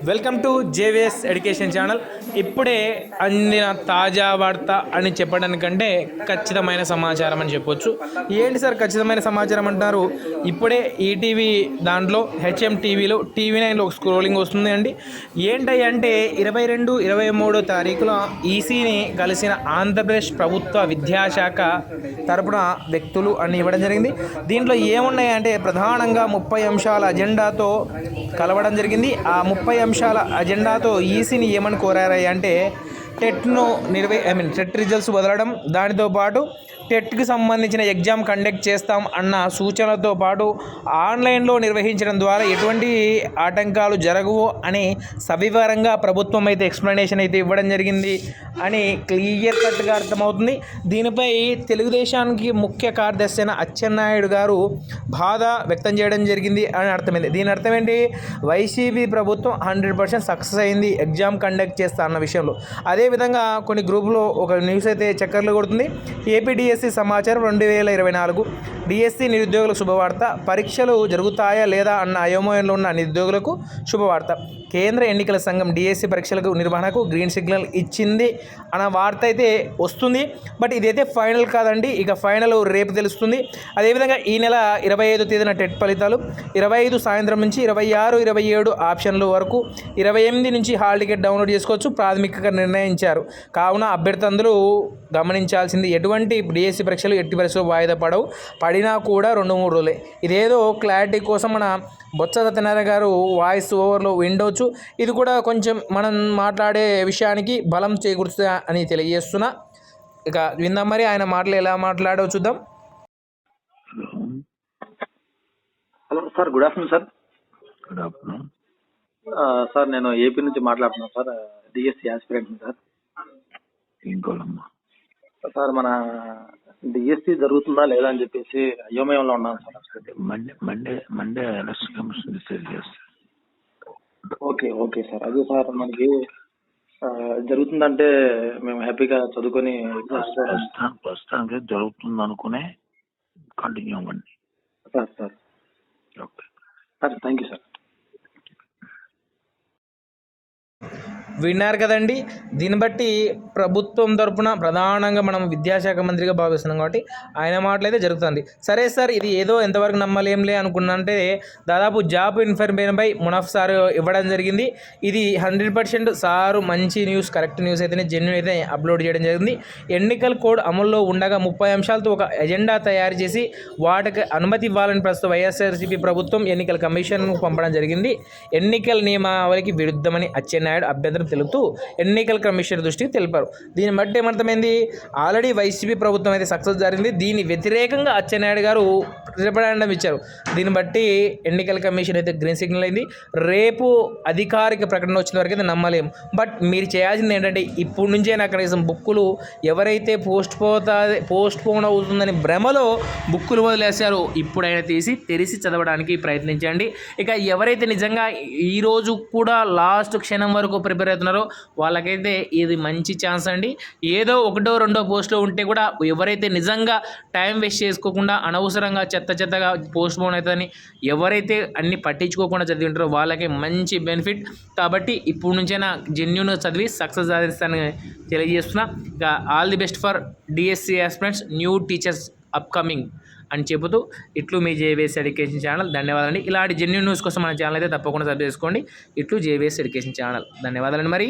Welcome to JVS education channel. ఇప్పుడే అందిన తాజా వార్త అని చెప్పడానికంటే ఖచ్చితమైన సమాచారం అని చెప్పొచ్చు. ఏంటి సార్ ఖచ్చితమైన సమాచారం అంటున్నారు? ఇప్పుడే ఈటీవీ దాంట్లో హెచ్ఎం టీవీలో టీవీ9లో స్క్రోలింగ్ వస్తుంది అండి. ఏంటంటే 22-23 తారీఖున ఈసీని కలిసిన ఆంధ్రప్రదేశ్ ప్రభుత్వ విద్యాశాఖ తరపున వ్యక్తులు అని ఇవ్వడం జరిగింది. దీంట్లో ఏమున్నాయంటే ప్రధానంగా 30 అంశాల అజెండాతో కలవడం జరిగింది. ఆ 30 అంశాల అజెండాతో ఈసీని ఏమని కోరారు అంటే టెట్ రిజల్ట్స్ వదలడం, దానితో పాటు టెట్కి సంబంధించిన ఎగ్జామ్ కండక్ట్ చేస్తాం అన్న సూచనలతో పాటు ఆన్లైన్లో నిర్వహించడం ద్వారా ఎటువంటి ఆటంకాలు జరగవు అని సవివరంగా ప్రభుత్వం అయితే ఎక్స్ప్లెనేషన్ అయితే ఇవ్వడం జరిగింది అని క్లియర్ కట్గా అర్థమవుతుంది. దీనిపై తెలుగుదేశానికి ముఖ్య కార్యదర్శి అయిన అచ్చెన్నాయుడు గారు బాధ వ్యక్తం చేయడం జరిగింది అని అర్థమైంది. దీని అర్థం ఏంటి? వైసీపీ ప్రభుత్వం 100% సక్సెస్ అయింది ఎగ్జామ్ కండక్ట్ చేస్తా అన్న విషయంలో. అదేవిధంగా కొన్ని గ్రూపులో ఒక న్యూస్ అయితే చక్కర్లు కొడుతుంది. ఏపీ డిఎస్సి సమాచారం 2024 డిఎస్సి నిరుద్యోగులకు శుభవార్త. పరీక్షలు జరుగుతాయా లేదా అన్న అయోమయంలో ఉన్న నిరుద్యోగులకు శుభవార్త. కేంద్ర ఎన్నికల సంఘం డిఎస్సి పరీక్షలకు నిర్వహణకు గ్రీన్ సిగ్నల్ ఇచ్చింది అన్న వార్త అయితే వస్తుంది. బట్ ఇదైతే ఫైనల్ కాదండి, ఇక ఫైనల్ రేపు తెలుస్తుంది. అదేవిధంగా ఈ నెల 25 తేదీన టెట్ ఫలితాలు, 25 సాయంత్రం నుంచి 26-27 ఆప్షన్ల వరకు 28 నుంచి హాల్ టికెట్ డౌన్లోడ్ చేసుకోవచ్చు ప్రాథమికంగా నిర్ణయించారు. కావున అభ్యర్థులందరూ గమనించాల్సింది ఎటువంటి డిఎస్సి పరీక్షలు ఎట్టి పరీక్షలు వాయిదా పడినా కూడా 2-3 రోజులే. ఇదేదో క్లారిటీ కోసం మన బొత్స సత్యనారాయణ గారు వాయిస్ ఓవర్లో వినవచ్చు. ఇది కూడా కొంచెం మనం మాట్లాడే విషయానికి బలం చేకూరుస్తుంది అని తెలియజేస్తున్నా. ఇక విందాం మరి ఆయన మాటలు ఎలా మాట్లాడో చూద్దాం. Hello sir, good afternoon sir. Good afternoon sir, నేను ఏపీ నుంచి మాట్లాడుతున్నాను సార్, డిఎస్సి ఆస్పిరెంట్ సార్. ఇంకోలమ్మా సార్, మన డిఎస్సి జరుగుతుందా లేదా అని చెప్పేసి అయోమయంలో ఉన్నాను sir. Monday election commission decide చేస్తారు. Okay sir. అదే సార్, మనకి జరుగుతుందంటే మేము హ్యాపీగా చదువుకొని ప్రస్తుతానికి జరుగుతుంది అనుకునే కంటిన్యూ అవ్వండి. Sir okay sir, thank you sir. విన్నారు కదండి. దీన్ని బట్టి ప్రభుత్వం తరపున ప్రధానంగా మనం విద్యాశాఖ మంత్రిగా భావిస్తున్నాం కాబట్టి ఆయన మాటలైతే జరుగుతుంది. సరే సార్, ఇది ఏదో ఎంతవరకు నమ్మలేంలే అనుకున్నంటే దాదాపు జాబ్ ఇన్ఫర్మేషన్ పై మునఫ్ సార్ ఇవ్వడం జరిగింది. ఇది 100% సారు మంచి న్యూస్, కరెక్ట్ న్యూస్ అయితేనే జెన్యూన్ అయితే అప్లోడ్ చేయడం జరిగింది. ఎన్నికల కోడ్ అమల్లో ఉండగా 30 అంశాలతో ఒక ఎజెండా తయారు చేసి వాటికి అనుమతి ఇవ్వాలని ప్రస్తుతం వైఎస్ఆర్సీపీ ప్రభుత్వం ఎన్నికల కమిషన్కు పంపడం జరిగింది. ఎన్నికల నియమావళికి విరుద్ధమని అచ్చెన్నాయుడు అభ్యంతరం తెలుపుతూ ఎన్నికల కమిషన్ దృష్టికి తెలిపారు. దీన్ని బట్టి ఏమర్థమైంది? ఆల్రెడీ వైసీపీ ప్రభుత్వం అయితే సక్సెస్ జరిగింది. దీని వ్యతిరేకంగా అచ్చెన్నాయుడు గారు రిప్రజెంటేటివ్ ఇచ్చారు. దీన్ని బట్టి ఎన్నికల కమిషన్ అయితే గ్రీన్ సిగ్నల్ అయింది. రేపు అధికారిక ప్రకటన వచ్చిన వరకు అయితే నమ్మలేము. బట్ మీరు చేయాల్సింది ఏంటంటే ఇప్పుడు నుంచే నాకు కనీసం బుక్కులు ఎవరైతే పోస్ట్ పోన్ అవుతుందని భ్రమలో బుక్కులు వదిలేశారో ఇప్పుడైనా తెరిచి చదవడానికి ప్రయత్నించండి. ఇక ఎవరైతే నిజంగా ఈరోజు కూడా లాస్ట్ క్షణం వరకు ప్రిపేర్ అవుతున్నారో వాళ్ళకైతే ఇది మంచి ఛాన్స్ అండి. ఏదో 1-2 పోస్టులు ఉంటే కూడా ఎవరైతే నిజంగా టైం వేస్ట్ చేసుకోకుండా అనవసరంగా చెత్తగా పోస్ట్ పోన్ అవుతుందని ఎవరైతే అన్ని పట్టించుకోకుండా చదివి ఉంటారో వాళ్ళకి మంచి బెనిఫిట్. కాబట్టి ఇప్పుడు నుంచైనా జెన్యూన్ చదివి సక్సెస్ సాధిస్తానని తెలియజేస్తున్నా. ఇక all the best for DSC aspirants, new teachers upcoming అని చెబుతూ ఇట్లు మీ జేవిఎస్ ఎడ్యుకేషన్ ఛానల్. ధన్యవాదాలండి. ఇలాంటి జెన్యూన్ న్యూస్ కోసం మన ఛానల్ అయితే తప్పకుండా సబ్స్క్రైబ్ చేసుకోండి. ఇట్లు జేవిఎస్ ఎడ్యుకేషన్ ఛానల్. ధన్యవాదాలండి. మరి